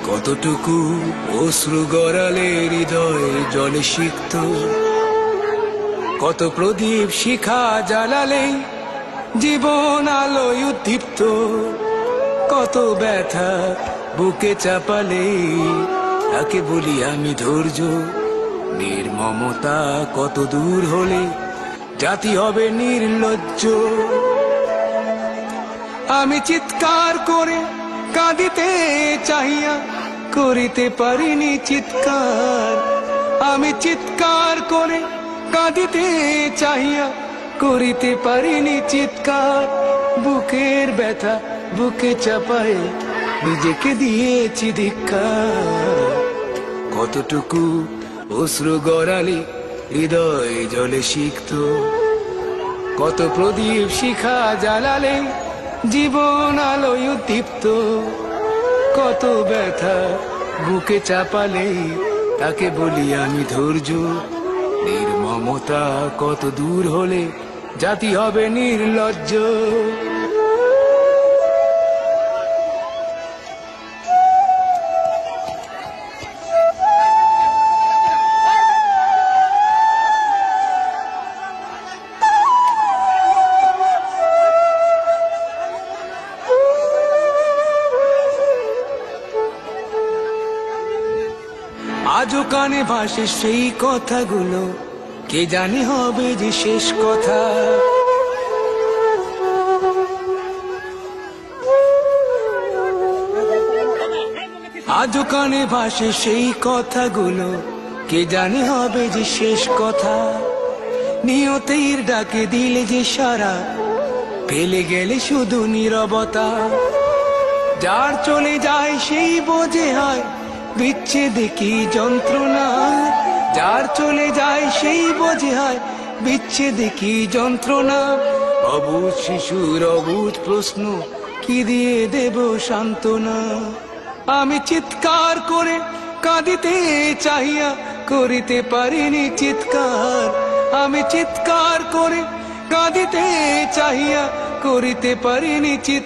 কতটুকু অশ্রু গড়ালে হৃদয় জলে সিক্ত, কত প্রদীপ শিখা জ্বালালে জীবন আলোয় উদ্দীপ্ত, কত ব্যথা বুকে চাপালে তাকে বলি আমি ধৈর্য। নির্মমতা কত দূর হলে জাতি হবে নির্লজ্জ। আমি চিৎকার করে কাঁদিতে চাহিয়া করিতে পারিনি চিৎকার। আমি চিৎকার করে কাঁদিতে চাহিয়া করিতে পারিনি চিৎকার। বুকের ব্যথা বুকে চাপায় নিজেকে দিয়েছি ধিক্কার। কতটুকু অশ্রু গড়ালে হৃদয় জলে সিক্ত, কত প্রদীপ শিখা জ্বালালে জীবন আলোয় উদ্দীপ্ত, কত ব্যথা বুকে চাপালে তাকে বলি আমি ধৈর্য। নির্মমতা কত দূর হলে জাতি হবে নির্লজ্জ। আজও কানে ভাসে সেই কথাগুলো, কে জানে হবে যে শেষ কথা। আজও কানে ভাসে সেই কথাগুলো, কে জানে হবে যে শেষ কথা। নিয়তির ডাকে দিলে যে সারা, ফেলে গেলে শুধু নীরবতা। যার চলে যায় সেই বোঝে হয় বিচ্ছেদে কি যন্ত্রণা। যার চলে যায় সেই বোঝে হয় বিচ্ছেদে কি যন্ত্রণা। অবুঝ শিশুর অবুঝ প্রশ্ন, কি দিয়ে দেব সান্ত্বনা। আমি চিৎকার করে কাঁদিতে চাহিয়া করিতে পারিনি চিৎকার। আমি চিৎকার করে কাঁদিতে চাহিয়া করিতে পারিনি চিৎকার।